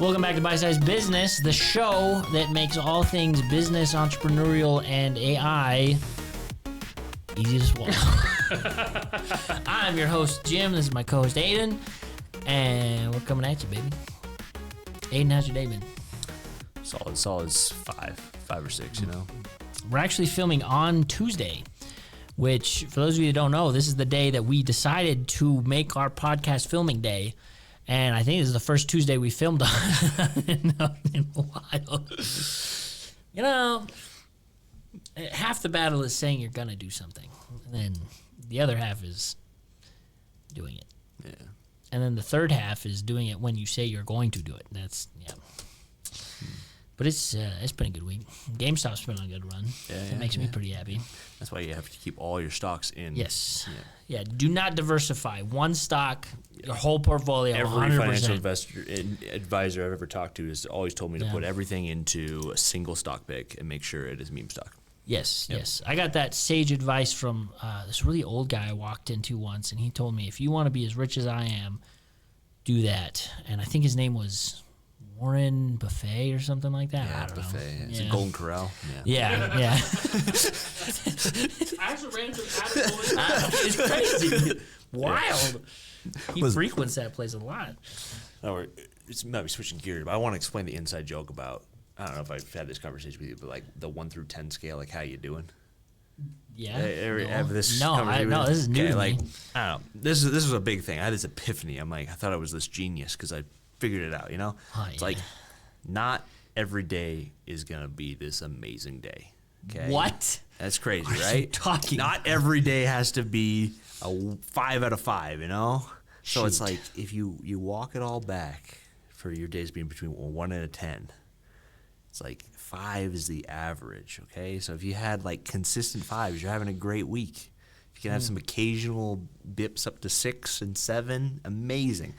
Welcome back to Bite Size Business, the show that makes all things business, entrepreneurial, and AI easy to swallow. I'm your host, Jim. This is my co-host, Aiden. And we're coming at you, baby. Aiden, how's your day been? Solid five or six, you know. We're actually filming on Tuesday, which, for those of you that don't know, this is the day that we decided to make our podcast filming day. And I think this is the first Tuesday we filmed on in a while. You know, half the battle is saying you're going to do something. And then the other half is doing it. Yeah. And then the third half is doing it when you say you're going to do it. That's, yeah. But it's been a good week. GameStop's been on a good run. It makes me pretty happy. That's why you have to keep all your stocks in. Yes. Yeah. Do not diversify. One stock, your whole portfolio, Every 100%. financial advisor I've ever talked to has always told me to put everything into a single stock pick and make sure it is meme stock. Yes. I got that sage advice from this really old guy I walked into once, and he told me, if you want to be as rich as I am, do that. And I think his name was Warren Buffet or something like that. Yeah, I don't Buffet. know. It's a Golden Corral. Yeah. I actually ran into him. It's crazy. Wild. He frequents that place a lot. No, it's might be switching gears, but I want to explain the inside joke about, I don't know if I've had this conversation with you, but like the 1 through 10 scale, like how you doing? Yeah. Have this no, this is new to like, me. I don't know. This was a big thing. I had this epiphany. I thought I was this genius because I figured it out, you know? It's like, not every day is going to be this amazing day. Okay? What? That's crazy, What are right? you talking Not every day has to be a 5 out of 5, you know? So it's like, if you walk it all back for your days being between 1 and a 10, it's like 5 is the average, okay? So if you had like consistent 5s, you're having a great week. If you can have some occasional dips up to 6 and 7, amazing.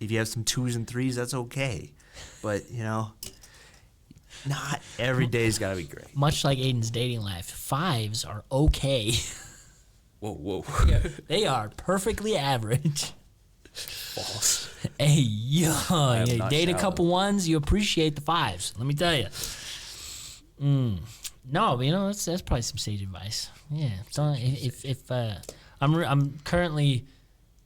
If you have some 2s and 3s, that's okay. But, you know, not every day's got to be great. Much like Aiden's dating life, 5s are okay. Whoa. They are perfectly average. False. Hey, you date a shallow. couple 1s, you appreciate the 5s. Let me tell you. No, but you know, that's probably some sage advice. Yeah. So if I'm currently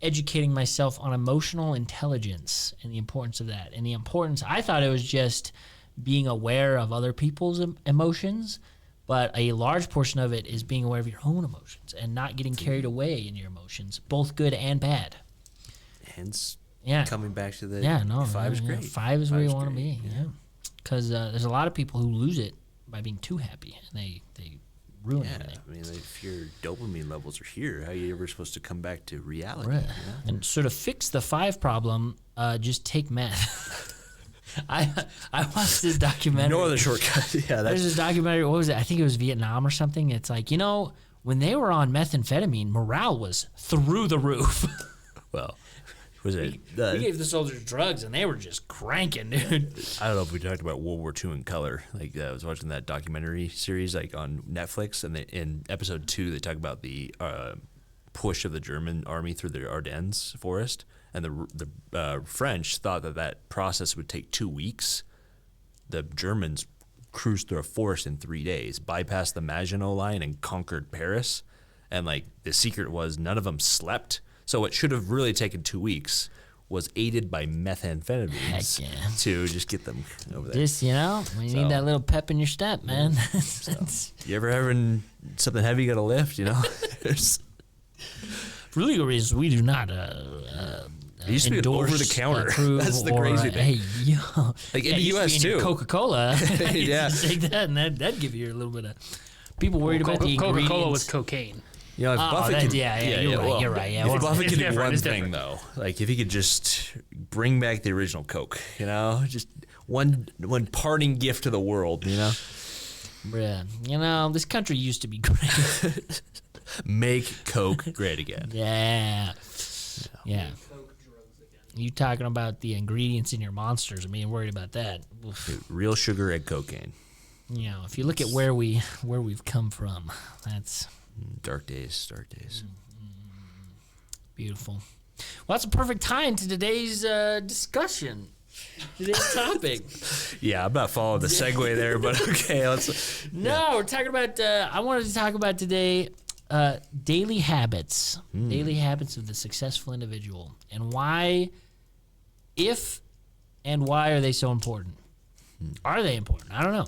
educating myself on emotional intelligence and the importance of that. And the importance, I thought it was just being aware of other people's emotions, but a large portion of it is being aware of your own emotions and not getting carried away in your emotions, both good and bad. Hence, coming back to the 5 is great. 5 is where you want to be, because there's a lot of people who lose it by being too happy, and they ruin everything. I mean, if your dopamine levels are here, how are you ever supposed to come back to reality? Right. You know? And sort of fix the 5 problem, just take meth. I watched this documentary. No other shortcut. There's this documentary, what was it? I think it was Vietnam or something. It's like, you know, when they were on methamphetamine, morale was through the roof. Well, was it? We gave the soldiers drugs, and they were just cranking, dude. I don't know if we talked about World War II in color. Like, I was watching that documentary series, like, on Netflix, and in episode 2, they talk about the push of the German army through the Ardennes forest, and the French thought that process would take 2 weeks. The Germans cruised through a forest in 3 days, bypassed the Maginot Line, and conquered Paris. And, like, the secret was none of them slept. So what should have really taken 2 weeks was aided by methamphetamines to just get them over there. Just, you know, you need that little pep in your step, man. You ever having something heavy you got to lift, you know? For legal reasons, we do not it used to be over the counter. That's the crazy thing. Hey, yo. Like in the U.S. too. Coca-Cola. Yeah. Take that, and that'd give you a little bit of... People worried about the ingredients. Coca-Cola with cocaine. You know, if Buffett could, you're right. Yeah, if Buffett could do one it's thing, though, like if he could just bring back the original Coke, you know, just one parting gift to the world, you know? Bruh, you know, this country used to be great. Make Coke great again. Yeah. Coke drugs again. You talking about the ingredients in your Monsters and being worried about that. Oof. Real sugar and cocaine. You know, if you look at where we've come from, that's... Dark days. Beautiful. Well, that's a perfect time to today's discussion. Today's topic. Yeah, I'm not following the segue there, but okay. Let's. No, we're talking about. I wanted to talk about today daily habits, daily habits of the successful individual, and why, if, and why are they so important? Are they important? I don't know.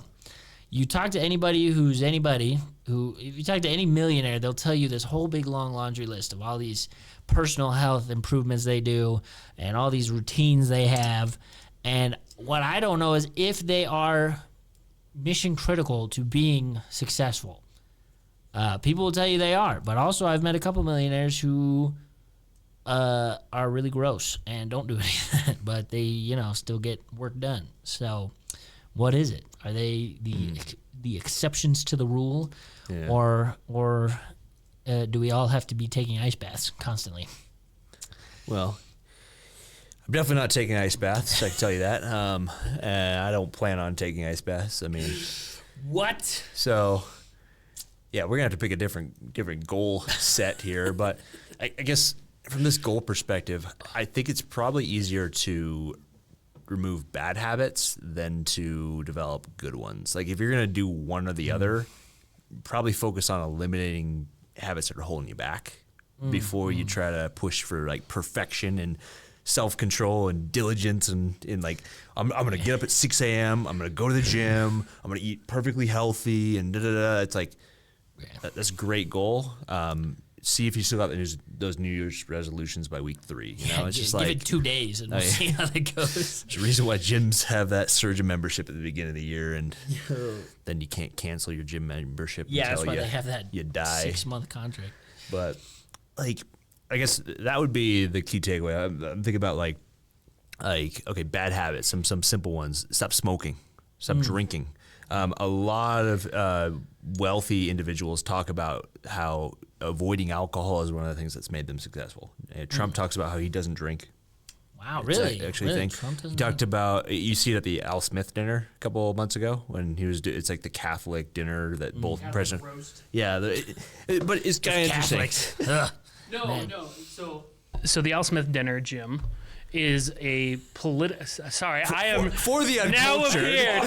You talk to anybody if you talk to any millionaire, they'll tell you this whole big long laundry list of all these personal health improvements they do and all these routines they have. And what I don't know is if they are mission critical to being successful. People will tell you they are, but also I've met a couple millionaires who are really gross and don't do any of that, but they, still get work done. So what is it? Are they the exceptions to the rule, or do we all have to be taking ice baths constantly? Well, I'm definitely not taking ice baths. I can tell you that. And I don't plan on taking ice baths. I mean, what? So, yeah, we're gonna have to pick a different goal set here. But I guess from this goal perspective, I think it's probably easier to remove bad habits than to develop good ones. Like if you're gonna do one or the other, probably focus on eliminating habits that are holding you back before you try to push for like perfection and self-control and diligence and like I'm gonna get up at 6 a.m. I'm gonna go to the gym. I'm gonna eat perfectly healthy and It's like that's a great goal. See if you still got those New Year's resolutions by week 3. It's just give like it 2 days and we'll see how that goes. There's a reason why gyms have that surge of membership at the beginning of the year, and then you can't cancel your gym membership Yeah, that's until why they have that you die. 6-month contract. But like, I guess that would be the key takeaway. I'm thinking about like okay, bad habits, some simple ones. Stop smoking, stop drinking. A lot of wealthy individuals talk about how avoiding alcohol is one of the things that's made them successful. Trump talks about how he doesn't drink. Wow, really? Really? He talked about, you see it at the Al Smith dinner a couple of months ago when he was, it's like the Catholic dinner that both president. Roast. Yeah, but it's kind of interesting. No. So the Al Smith dinner, Jim, is a Sorry, I am for the now uncultured. appeared.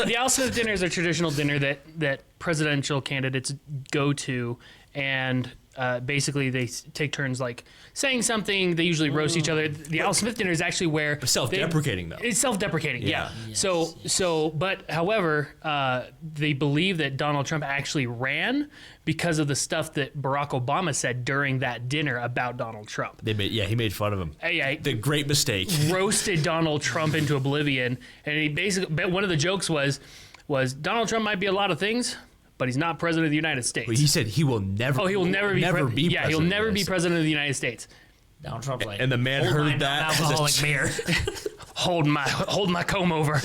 The Al Smith dinner is a traditional dinner that presidential candidates go to, and basically they take turns like saying something. They usually roast each other. The Al Smith dinner is actually where self-deprecating though. It's self-deprecating, yeah. Yes. But however, they believe that Donald Trump actually ran because of the stuff that Barack Obama said during that dinner about Donald Trump. He made fun of him. The great mistake. Roasted Donald Trump into oblivion, and he basically, one of the jokes was Donald Trump might be a lot of things, but he's not president of the United States. Well, he said he will never. Oh, he will never be president. Yeah, he'll never be president of the United States. Donald Trump's like, and the man heard that alcoholic beer. Hold my comb over.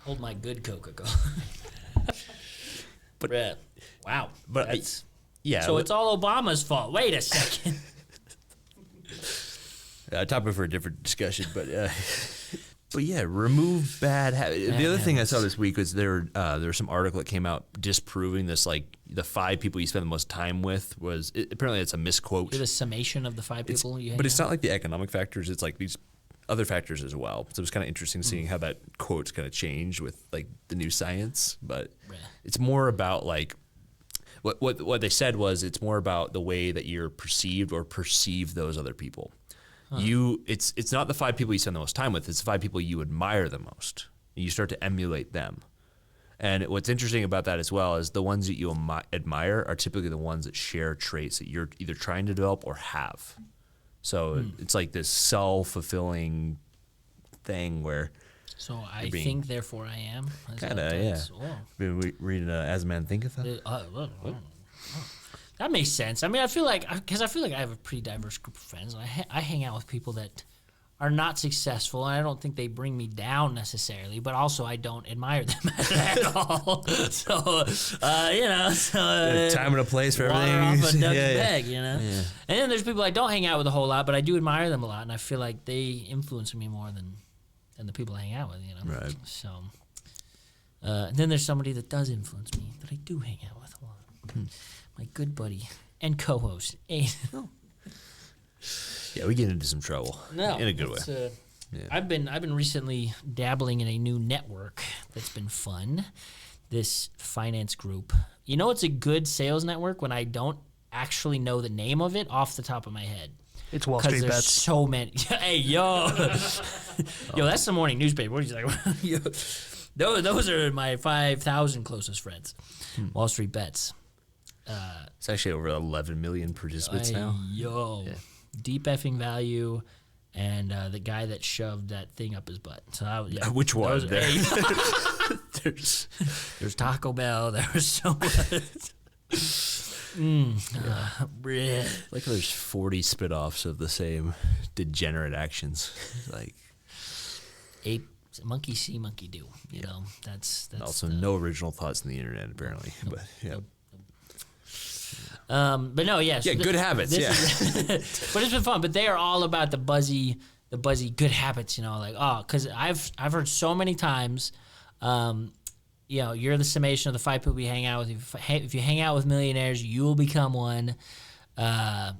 Hold my good Coca-Cola. But wow, but that's, yeah. So it's all Obama's fault. Wait a second. Topic for a different discussion, but yeah, remove bad habits. The other thing I saw this week was there was some article that came out disproving this, like the 5 people you spend the most time with apparently it's a misquote. It's a summation of the 5 people you hang But it's out? not like the economic factors, it's like these other factors as well. So it was kind of interesting seeing how that quote's kind of changed with like the new science, but it's more about like what they said was it's more about the way that you're perceived or perceive those other people. It's not the 5 people you spend the most time with, it's the 5 people you admire the most. You start to emulate them. And what's interesting about that as well is the ones that you admire are typically the ones that share traits that you're either trying to develop or have. So it's like this self-fulfilling thing where. So I think, therefore I am. Kind of, yeah. Been reading As a Man Thinketh. That makes sense. I mean, I feel like I have a pretty diverse group of friends, and I hang out with people that are not successful, and I don't think they bring me down necessarily, but also I don't admire them at all. So, time and a place for everything. Water off a duck's peg, Yeah. And then there's people I don't hang out with a whole lot, but I do admire them a lot, and I feel like they influence me more than the people I hang out with, Right. So, and then there's somebody that does influence me that I do hang out with a lot. My good buddy and co-host, Aiden. Yeah, we get into some trouble. No, in a good way. I've been recently dabbling in a new network that's been fun. This finance group. You know, it's a good sales network when I don't actually know the name of it off the top of my head. It's Wall Street There's Bets. so many. Hey, yo, yo, that's the morning newspaper. What are you like? Yo, those are my 5,000 closest friends. Wall Street Bets. It's actually over 11 million participants now. Yo, deep effing value. And the guy that shoved that thing up his butt. So Which one? There's Taco Bell. There's so much. Like there's 40 spit-offs of the same degenerate actions. Like ape, monkey see, monkey do. You know, that's also no original thoughts in the internet apparently. But yeah. But no, yes. Yeah, good habits. Yeah. But it's been fun. But they are all about the buzzy good habits. You know, like because I've heard so many times, you know, you're the summation of the 5 people you hang out with. If you hang out with millionaires, you will become one. Man,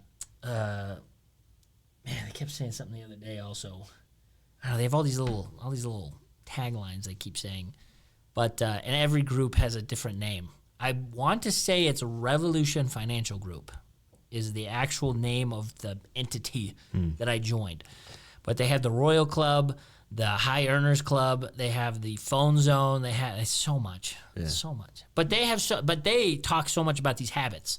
they kept saying something the other day. Also, I don't know, they have all these little taglines they keep saying, but and every group has a different name. I want to say it's Revolution Financial Group is the actual name of the entity that I joined. But they have the Royal Club, the High Earners Club, they have the Phone Zone, they have so much. But they talk so much about these habits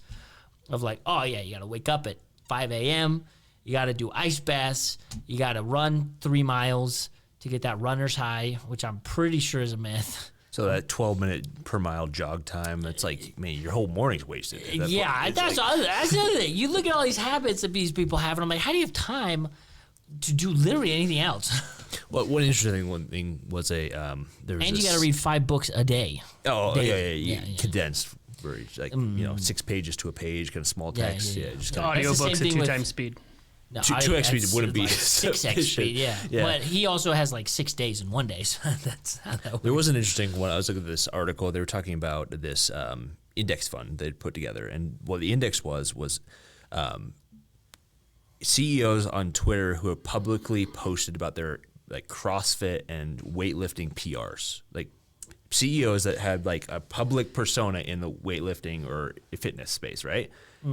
of like, oh yeah, you got to wake up at 5 a.m., you got to do ice baths, you got to run 3 miles to get that runner's high, which I'm pretty sure is a myth. So that 12-minute per mile jog time, that's like, man, your whole morning's wasted. That's the other thing. You look at all these habits that these people have, and I'm like, how do you have time to do literally anything else? Well, one interesting thing was there was and you got to read 5 books a day. Oh, daily. yeah. Condensed, for each, like 6 pages to a page, kind of small text. Just kind of Audiobooks at 2 times speed. No, 2x speed wouldn't be like 6x speed, yeah. But he also has like 6 days in one day, so that's how that works. There was an interesting one. I was looking at this article. They were talking about this index fund they'd put together, and what the index was CEOs on Twitter who have publicly posted about their like CrossFit and weightlifting PRs, like CEOs that had like a public persona in the weightlifting or fitness space, right?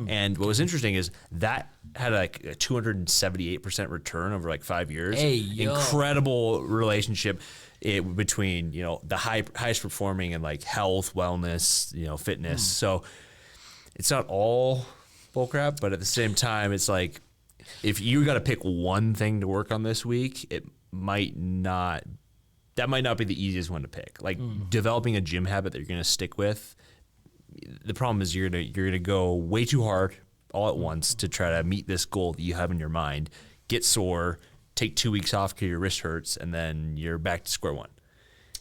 And what was interesting is that had like a 278% return over like 5 years. Hey, yo. Incredible relationship between, the highest performing and like health, wellness, fitness. So it's not all bullcrap, but at the same time, it's like if you got to pick one thing to work on this week, that might not be the easiest one to pick. Like developing a gym habit that you're going to stick with. The problem is you're gonna go way too hard all at once to try to meet this goal that you have in your mind. Get sore, take 2 weeks off because your wrist hurts, and then you're back to square one.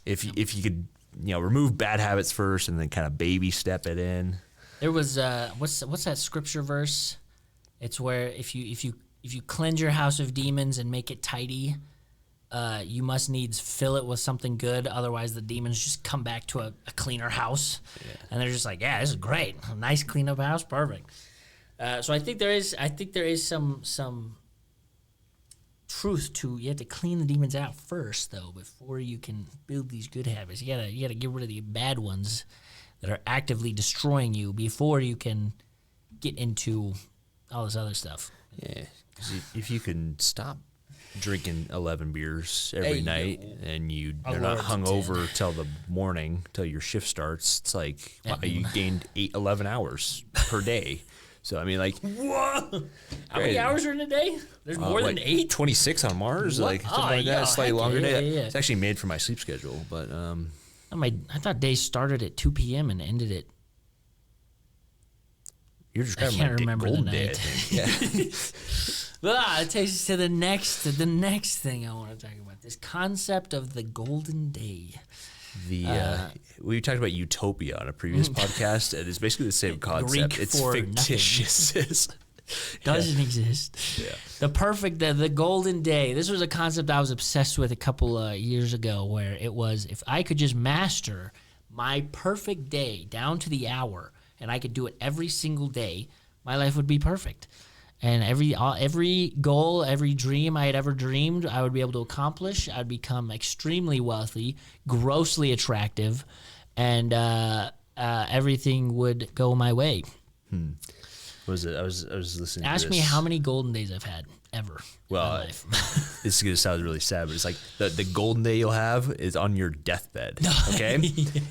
If you could remove bad habits first and then kind of baby step it in. There was what's that scripture verse? It's where if you cleanse your house of demons and make it tidy, you must needs fill it with something good. Otherwise, the demons just come back to a cleaner house, and they're just like, "Yeah, this is great, a nice clean up house, perfect." So I think there is some truth to you have to clean the demons out first, though, before you can build these good habits. You gotta get rid of the bad ones that are actively destroying you before you can get into all this other stuff. Yeah, because if you can stop drinking 11 beers every night and you're not hungover till the morning, till your shift starts, it's like you gained 11 hours per day. So I mean, like, what? How many hours are in a day? There's more than 8. 26 on Mars, like something like that. Slightly longer day. Yeah. It's actually made for my sleep schedule, but I thought days started at 2 p.m. and ended at. You're describing I can't my remember golden the day. night. I think. It takes us to the next thing I want to talk about. This concept of the golden day. We talked about utopia on a previous podcast, and it's basically the same concept. Greek it's for fictitious. Doesn't exist. Yeah. The golden day. This was a concept I was obsessed with a couple years ago, where it was if I could just master my perfect day down to the hour, and I could do it every single day, my life would be perfect. And every goal, every dream I had ever dreamed, I would be able to accomplish. I'd become extremely wealthy, grossly attractive, and everything would go my way. What was it? I was listening Ask to me this. how many golden days I've had ever in my life. This is going to sound really sad, but it's like the golden day you'll have is on your deathbed. Okay?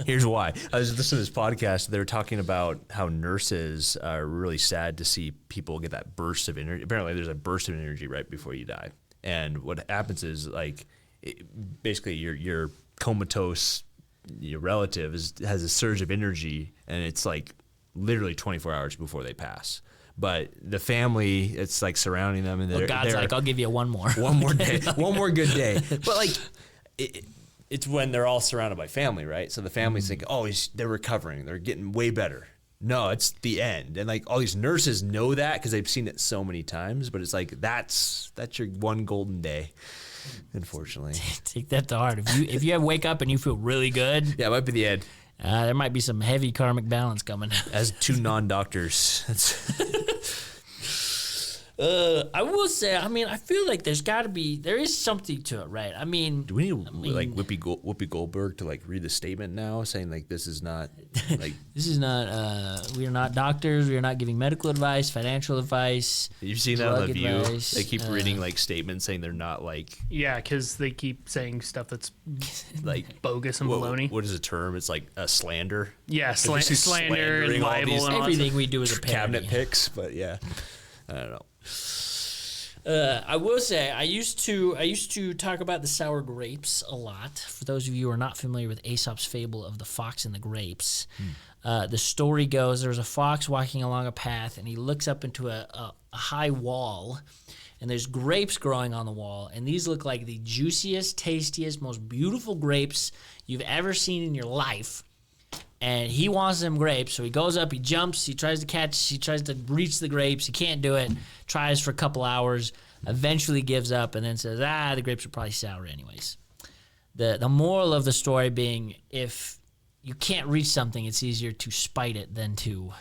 Here's why. I was listening to this podcast. They were talking about how nurses are really sad to see people get that burst of energy. Apparently, there's a burst of energy right before you die. And what happens is, like, basically your comatose your relative has a surge of energy, and it's like literally 24 hours before they pass. But the family, it's like surrounding them, and God's like, I'll give you one more day, one more good day. But like, it's when they're all surrounded by family, right? So the family's thinking, oh, they're recovering, they're getting way better. No, it's the end, and like all these nurses know that because they've seen it so many times. But it's like that's your one golden day, unfortunately. Take that to heart. If you wake up and you feel really good, Yeah, it might be the end. there might be some heavy karmic balance coming. As two non-doctors, I will say, I mean, I feel like there is something to it, right? I mean, do we need like Whoopi Goldberg to like read the statement now, saying like this is not like this is not, we are not doctors. We are not giving medical advice, financial advice. you've seen that on drug The View? advice, They keep reading like statements saying they're not like Yeah, because they keep saying stuff that's like bogus and baloney. what is the term? It's like a slander. Yeah, They're just slander and slandering all libel these and all that Everything we do is a parody. cabinet picks, but yeah, I don't know. I will say I used to talk about the sour grapes a lot. For those of you who are not familiar with Aesop's fable of the fox and the grapes, the story goes there's a fox walking along a path, and he looks up into a high wall, and there's grapes growing on the wall, and these look like the juiciest, tastiest, most beautiful grapes you've ever seen in your life. And he wants them grapes, so he goes up, he jumps, he tries to reach the grapes, he can't do it, tries for a couple hours, eventually gives up, and then says, the grapes are probably sour anyways. The moral of the story being, if you can't reach something, it's easier to spite it than to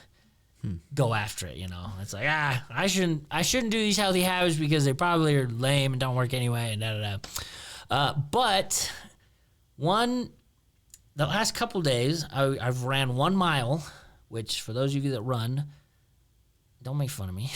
go after it, you know? It's like, I shouldn't do these healthy habits because they probably are lame and don't work anyway, and da-da-da. But the last couple days, I've ran 1 mile, which for those of you that run, don't make fun of me.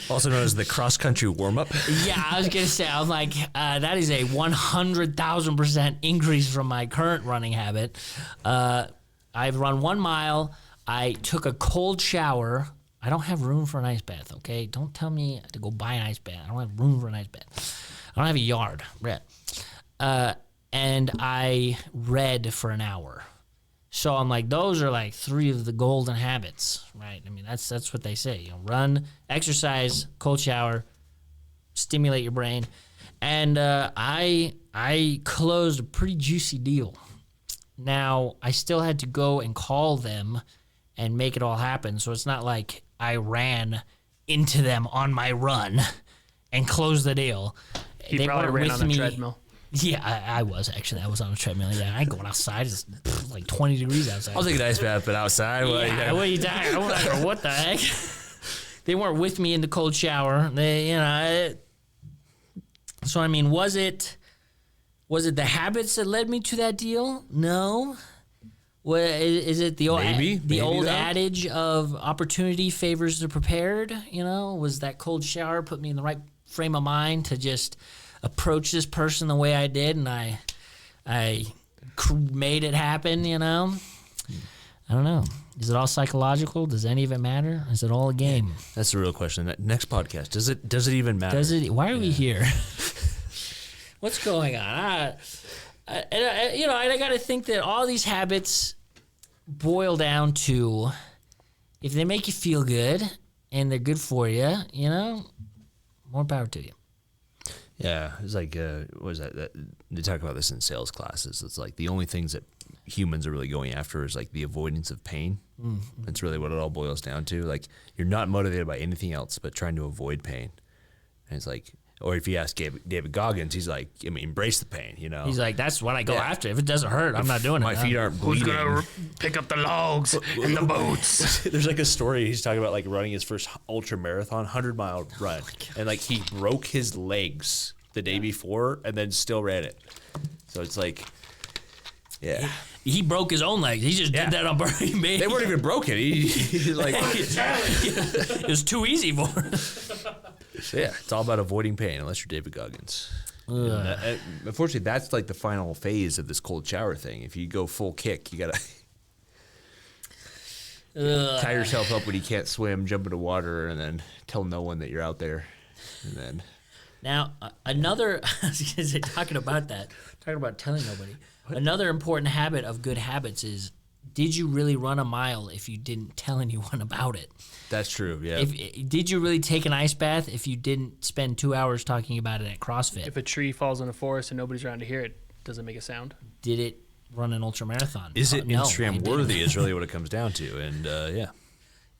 Also known as the cross-country warm-up. Yeah, I was going to say, I'm like, that is a 100,000% increase from my current running habit. I've run 1 mile. I took a cold shower. I don't have room for an ice bath, okay? Don't tell me to go buy an ice bath. I don't have room for an ice bath. I don't have a yard. And I read for an hour. So I'm like, those are like 3 of the golden habits, right? I mean, that's what they say. You know, run, exercise, cold shower, stimulate your brain. And I closed a pretty juicy deal. Now, I still had to go and call them and make it all happen. So it's not like I ran into them on my run and closed the deal. He They probably weren't ran with on a me. treadmill. Yeah, I was actually. I was on a treadmill. Yeah, I ain't going outside. It's like 20 degrees outside. I'll take an ice bath, but outside. Yeah, what are you talking? I'm like, what the heck? They weren't with me in the cold shower. So I mean, was it the habits that led me to that deal? No. Is it the old Maybe old though. adage of opportunity favors the prepared? You know, was that cold shower put me in the right frame of mind to just approach this person the way I did, and I made it happen, you know? I don't know. Is it all psychological? Does any of it matter? Is it all a game? That's the real question. Next podcast, does it even matter? Why are we here? What's going on? I got to think that all these habits boil down to if they make you feel good and they're good for you, you know, more power to you. Yeah, it's like what was that? They talk about this in sales classes. It's like the only things that humans are really going after is like the avoidance of pain. Mm-hmm. That's really what it all boils down to. Like you're not motivated by anything else but trying to avoid pain. And it's like Or if you ask David Goggins, he's like, I mean, embrace the pain, you know. He's like, that's what I go after. If it doesn't hurt, I'm not doing it. My feet aren't Who's bleeding. gonna pick up the logs and the boats? There's like a story he's talking about, like running his first ultra marathon, 100-mile run, and like he broke his legs the day before and then still ran it. So it's like, yeah. He broke his own legs. He just did that on purpose. They weren't even broken. He's like, It was too easy for him. yeah, it's all about avoiding pain unless you're David Goggins. Unfortunately, that's like the final phase of this cold shower thing. If you go full kick, you gotta tie yourself up when you can't swim, jump into water, and then tell no one that you're out there. And then Now, another, I was gonna say, talking about telling nobody. Another important habit of good habits is, did you really run a mile if you didn't tell anyone about it? that's true. Yeah. Did you really take an ice bath if you didn't spend 2 hours talking about it at CrossFit? If a tree falls in a forest and nobody's around to hear it, does it make a sound? Did it run an ultra marathon? Is it No, Instagram it didn't. worthy? Is really what it comes down to. And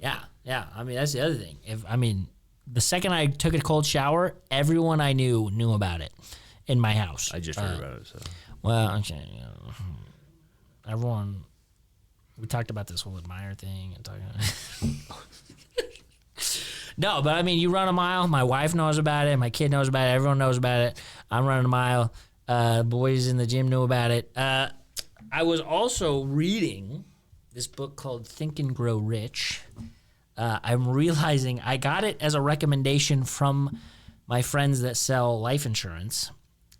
yeah. Yeah. I mean, that's the other thing. The second I took a cold shower, everyone I knew about it in my house. I just heard about it. So Well, okay, everyone. We talked about this whole admire thing and talking. No, but I mean, you run a mile. My wife knows about it. My kid knows about it. Everyone knows about it. I'm running a mile. Boys in the gym knew about it. I was also reading this book called Think and Grow Rich. I'm realizing I got it as a recommendation from my friends that sell life insurance.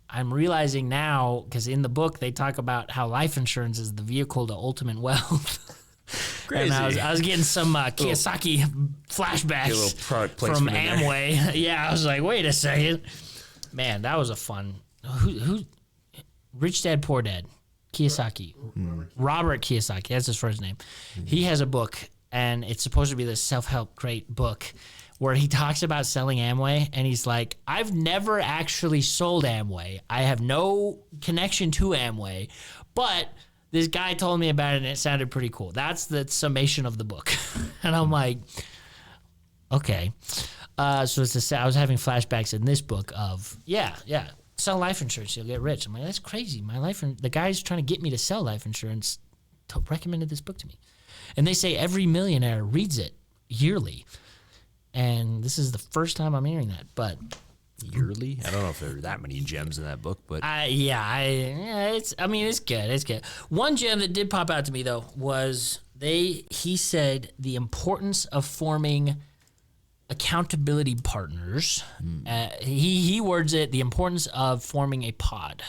I'm realizing now, because in the book they talk about how life insurance is the vehicle to ultimate wealth. crazy. And I was getting some Kiyosaki flashbacks Get a little product from placement in there. Amway. Yeah, I was like, wait a second. Man, that was a fun. Who? Rich Dad, Poor Dad. Kiyosaki. Robert Kiyosaki. That's his first name. He has a book, and it's supposed to be this self-help great book where he talks about selling Amway, and he's like, I've never actually sold Amway. I have no connection to Amway, but this guy told me about it, and it sounded pretty cool. That's the summation of the book. And I'm like, okay. So I was having flashbacks in this book of, sell life insurance, you'll get rich. I'm like, that's crazy. The guy's trying to get me to sell life insurance recommended this book to me. And they say every millionaire reads it yearly. And this is the first time I'm hearing that, but yearly, I don't know if there are that many gems in that book, but it's good. It's good. One gem that did pop out to me though was he said the importance of forming accountability partners. He words it, the importance of forming a pod.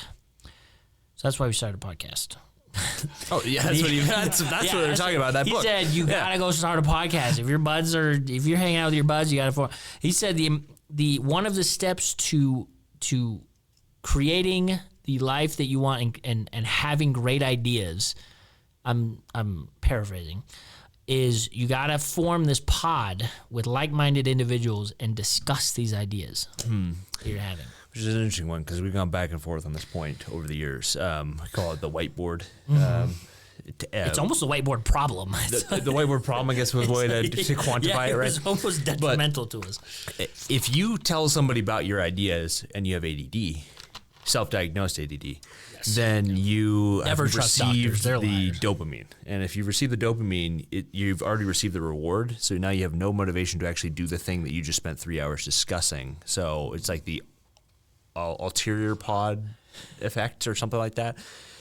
So that's why we started a podcast. oh yeah, that's what they're talking about. That book. He said you gotta go start a podcast. If you're hanging out with your buds, you gotta form. He said the one of the steps to creating the life that you want and having great ideas. I'm paraphrasing. Is you gotta form this pod with like-minded individuals and discuss these ideas that you're having. Which is an interesting one because we've gone back and forth on this point over the years. We call it the whiteboard. It's almost a whiteboard problem. The whiteboard problem, I guess, was a way to quantify it, right? It's almost detrimental to us. If you tell somebody about your ideas and you have ADD, self-diagnosed ADD, then you Never have trust received doctors. They're the liars. dopamine. And if you receive the dopamine, you've already received the reward. So now you have no motivation to actually do the thing that you just spent 3 hours discussing. So it's like the ulterior pod effect or something like that.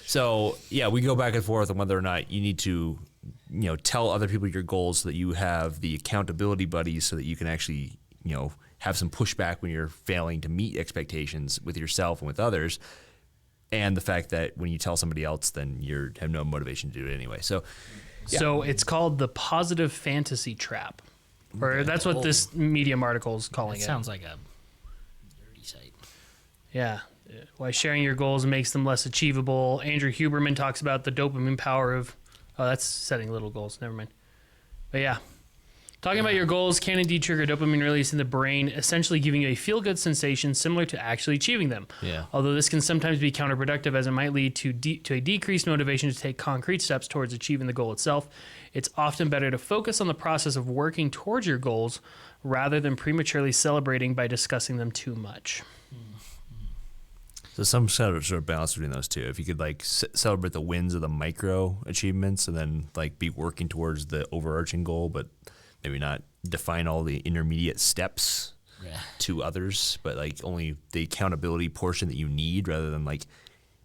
So yeah, we go back and forth on whether or not you need to, tell other people your goals so that you have the accountability buddies so that you can actually, have some pushback when you're failing to meet expectations with yourself and with others. And the fact that when you tell somebody else, then you have no motivation to do it anyway. So, yeah. So it's called the positive fantasy trap, or that's what this Medium article is calling it. Sounds like a dirty site. Yeah. Why sharing your goals makes them less achievable. Andrew Huberman talks about the dopamine power of, that's setting little goals. Never mind. But yeah. Talking about your goals can indeed trigger dopamine release in the brain, essentially giving you a feel-good sensation similar to actually achieving them. Yeah. Although this can sometimes be counterproductive as it might lead to a decreased motivation to take concrete steps towards achieving the goal itself. It's often better to focus on the process of working towards your goals rather than prematurely celebrating by discussing them too much. So some sort of balance between those two. If you could like celebrate the wins of the micro achievements and then like be working towards the overarching goal, but maybe not define all the intermediate steps to others, but like only the accountability portion that you need rather than like,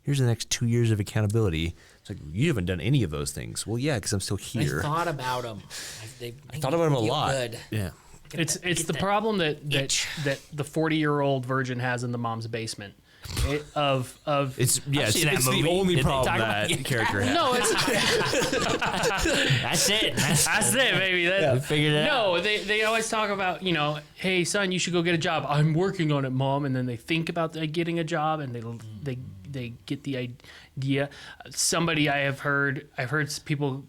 here's the next 2 years of accountability. It's like, you haven't done any of those things. Well, yeah, because I'm still here. I thought about them. I thought about them a lot. Good. Yeah. It's the problem that the 40-year-old virgin has in the mom's basement. It's the movie. only Did they problem talk that about- character has. No, it's That's it. that's it, baby. We figured it out. No, they always talk about, hey son, you should go get a job. I'm working on it, mom. And then they think about getting a job, and they get the idea. I've heard people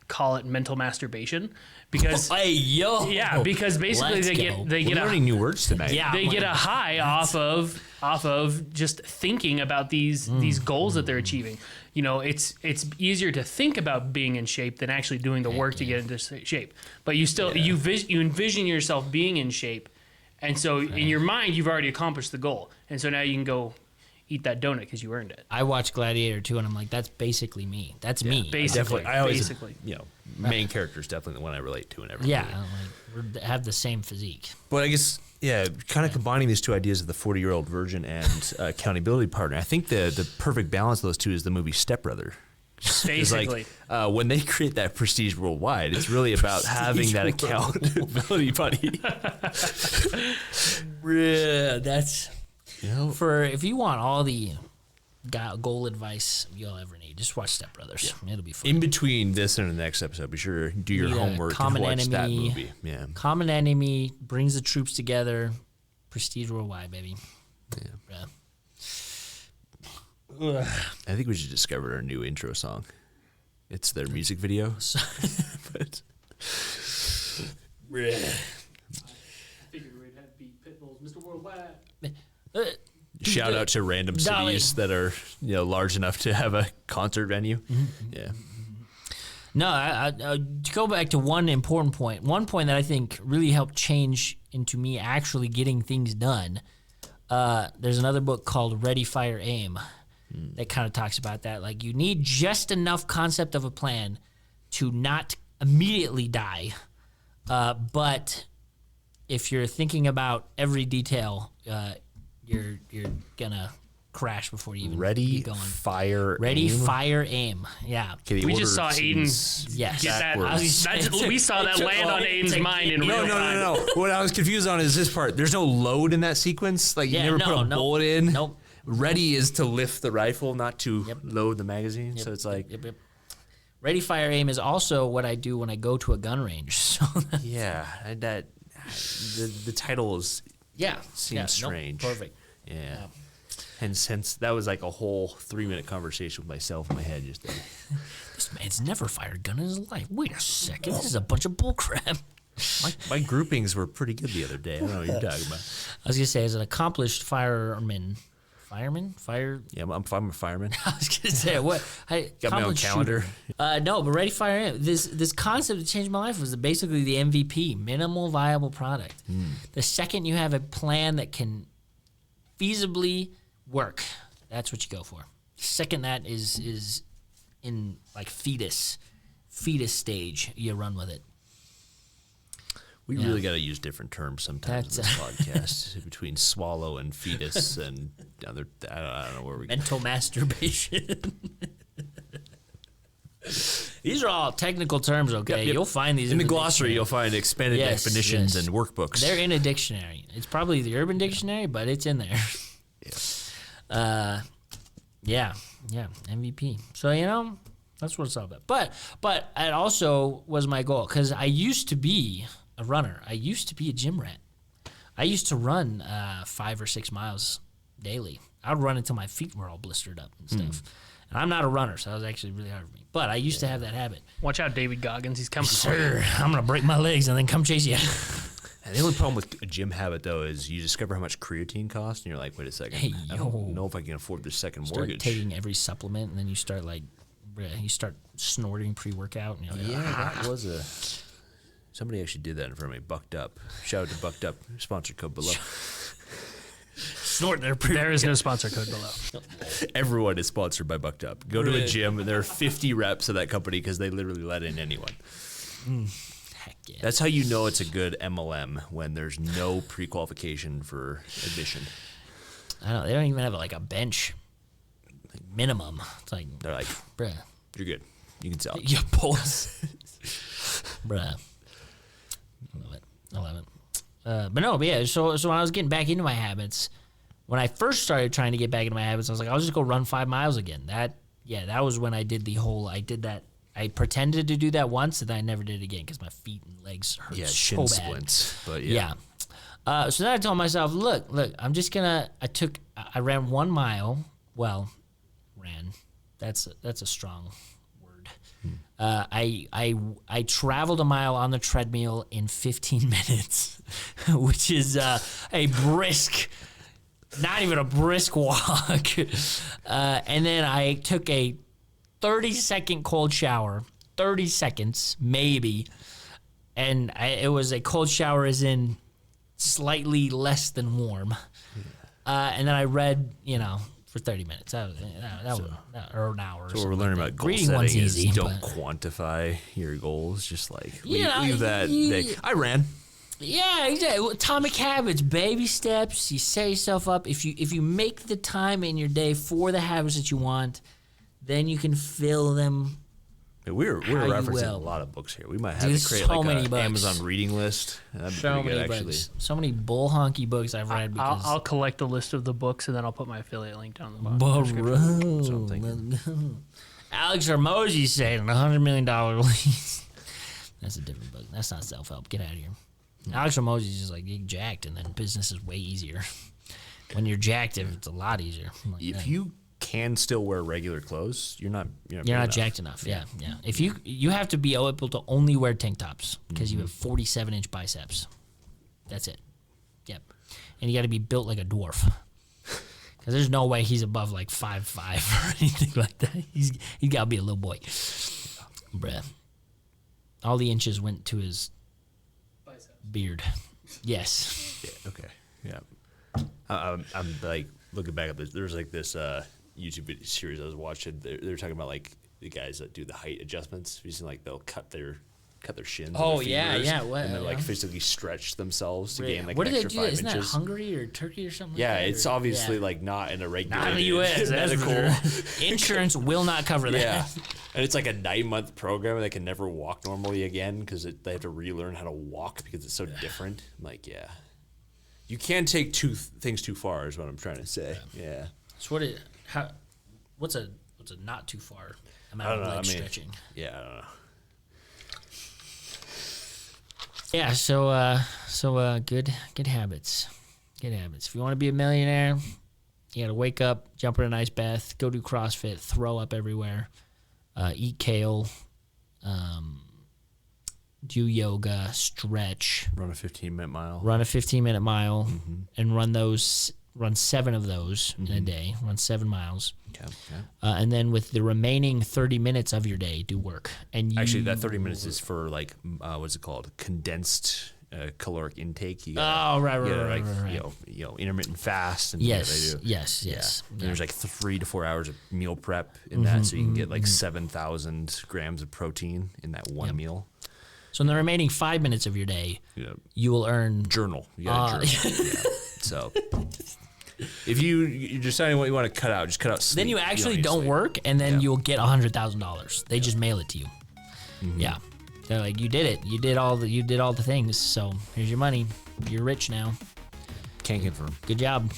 call it mental masturbation because Hey, yo. because basically Let's they go. get We're learning new words tonight. Yeah. they get a high off of just thinking about these goals that they're achieving. It's easier to think about being in shape than actually doing the work to get into shape. But you still you envision yourself being in shape, and so in your mind you've already accomplished the goal, and so now you can go eat that donut because you earned it. I watched Gladiator 2 and I'm like, that's basically me. That's me. Basically, I always, basically. main character is definitely the one I relate to and everything. Yeah. We have the same physique. But I guess, kind of combining these two ideas of the 40-year-old virgin and accountability partner, I think the perfect balance of those two is the movie Step Brother. Basically. Like, when they create that Prestige Worldwide, it's really about having that accountability buddy. Yeah, that's... if you want all the goal advice you'll ever need, just watch Step Brothers. It'll be fun. In between this and the next episode, be sure to do your Need a homework and watch that movie. Yeah. Common enemy brings the troops together. Prestige Worldwide, baby. I think we should discover our new intro song. It's their music video. But, Figured we'd have beat Pitbull's Mr. Worldwide. shout out to random cities that are large enough to have a concert venue. Yeah. No, to go back to one important point, one point that I think really helped change into me actually getting things done. There's another book called Ready, Fire, Aim that kind of talks about that. Like, you need just enough concept of a plan to not immediately die. But if you're thinking about every detail, you're gonna crash before you even Ready, get going. fire, Ready, aim. fire, aim. Yeah. Okay, the We order just saw Aiden seems Yes. get that. backwards. We saw that land on Aiden's mind in real time. No. What I was confused on is this part. There's no load in that sequence. Like, you never put a bullet in. Nope. Ready is to lift the rifle, not to load the magazine. So it's like, Yep. Ready, fire, aim is also what I do when I go to a gun range. So yeah, that the title seems strange. Perfect. Yeah. And since that was like a whole 3-minute conversation with myself in my head just then. This man's never fired a gun in his life. Wait a second. This is a bunch of bullcrap. My groupings were pretty good the other day. I don't know what you're talking about. I was going to say, as an accomplished fireman? Yeah, I'm a fireman. I was going to say, what? Got my own calendar. No, but Ready, Fire, Aim. This concept that changed my life was basically the MVP, minimal viable product. The second you have a plan that can feasibly work, that's what you go for. Second that is in like fetus stage, you run with it. We really got to use different terms sometimes in this podcast between swallow and fetus and other. I don't know where we Mental masturbation. These are all technical terms, okay? Yep. You'll find these in the dictionary. glossary. You'll find expanded Yes, definitions yes. and workbooks. They're in a dictionary. It's probably the Urban Dictionary, but it's in there. Yeah, MVP. So, that's what it's all about. But it also was my goal because I used to be a runner. I used to be a gym rat. I used to run 5 or 6 miles daily. I would run until my feet were all blistered up and stuff. And I'm not a runner, so that was actually really hard for me. But I used to have that habit. Watch out, David Goggins. He's coming. Sir, I'm going to break my legs and then come chase you. And the only problem with a gym habit, though, is you discover how much creatine costs, and you're like, wait a second. Hey, I don't know if I can afford this second Start mortgage. taking every supplement, and then you start snorting pre-workout. And you're like, That was a... Somebody actually did that in front of me, Bucked Up. Shout out to Bucked Up, sponsor code below. snort their pre. There is no sponsor code below. Everyone is sponsored by Bucked Up. Go to a gym and there are 50 reps of that company because they literally let in anyone. Heck yeah. That's how you know it's a good MLM when there's no pre-qualification for admission. I don't. They don't even have like a bench minimum. It's like, They're like, bruh, you're good. You can sell. you boys, bruh. I love it. But yeah. So when I was getting back into my habits, when I first started trying to get back into my habits, I was like, I'll just go run 5 miles again. That was when I did I did that. I pretended to do that once, and then I never did it again because my feet and legs hurt so shin bad. splints. But Yeah. So then I told myself, look, I'm just gonna. I ran 1 mile. Well, ran. That's a strong word. I traveled a mile on the treadmill in 15 minutes, which is a brisk. Not even a brisk walk. And then I took a 30-second cold shower. 30 seconds, maybe. And it was a cold shower as in slightly less than warm. And then I read, for 30 minutes. That was or an hour or something. what we're learning about goal Reading setting one's is easy, don't but- quantify your goals. Just like Yeah, leave that. I ran. Yeah, exactly. Atomic habits, baby steps. You set yourself up. If you make the time in your day for the habits that you want, then you can fill them. We're How you referencing a will. lot of books here. We might have Dude, to create so like many an books. Amazon reading list. That'd be So pretty many good, actually. books. So many bull honky books I've read because. I'll collect a list of the books and then I'll put my affiliate link down in the bottom. Bro, Something. let's go. Alex Hormozy said on $100 million lease. That's a different book. That's not self-help. Get out of here. Alex Hormozy's just like getting jacked, and then business is way easier. When you're jacked, it's a lot easier. I'm like, If man, you can still wear regular clothes, you're not jacked enough. Yeah. If you have to be able to only wear tank tops because you have 47-inch biceps. That's it. Yep. And you got to be built like a dwarf. Because there's no way he's above like 5'5" or anything like that. He's got to be a little boy. Bruh. All the inches went to his beard. Yes. Yeah, okay. Yeah. I'm like looking back at this. There's like this YouTube video series I was watching. They're talking about like the guys that do the height adjustments. You see, like they'll cut their shins. and Oh, their yeah, fingers, yeah, what- and then like yeah. physically stretch themselves to gain like What an do they extra do? 5 Isn't inches. that Hungary or Turkey or something? Yeah, like that? it's Or- obviously yeah. like not in a regular Not in the U.S. That's for medical. sure. Insurance will not cover that. Yeah, and it's like a 9-month program. And they can never walk normally again because they have to relearn how to walk because it's so different. I'm like, yeah, you can't take things too far. Is what I'm trying to say. Yeah. So what's a not too far amount I don't of know. leg I mean, stretching? yeah, I don't know. Yeah, so good habits. Good habits. If you want to be a millionaire, you got to wake up, jump in an ice bath, go do CrossFit, throw up everywhere, eat kale, do yoga, stretch, Run a 15-minute mile. run a 15-minute mile, and run 7 of those in a day. Run 7 miles. Okay. And then with the remaining 30 minutes of your day, do work. And you, Actually, that 30 minutes is for like what's it called? Condensed caloric intake. You gotta, right. You know, intermittent fast. And Yes, they do. yes. Yeah. Yeah. And there's like 3 to 4 hours of meal prep in that, so you can get like 7,000 grams of protein in that one meal. So in the remaining 5 minutes of your day, Yeah. you will earn. Journal. You got to journal. Yeah. So if you're deciding what you want to cut out, just cut out sleep. Then you actually need don't sleep. work, and then Yeah. you'll get $100,000. They just mail it to you. Yeah, they're like, you did it. You did all the things. So here's your money. You're rich now. Can't confirm. Good job.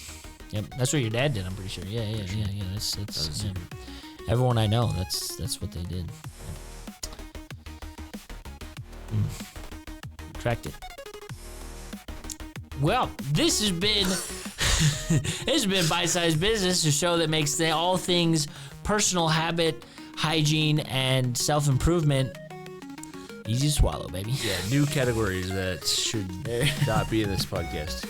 Yep, that's what your dad did. I'm pretty sure. Yeah. That's yeah. Everyone I know. That's what they did. Tracked it. Well, this has been Bite Size Business, a show that makes all things personal habit, hygiene, and self-improvement easy to swallow, baby. Yeah, new categories that should not be in this podcast.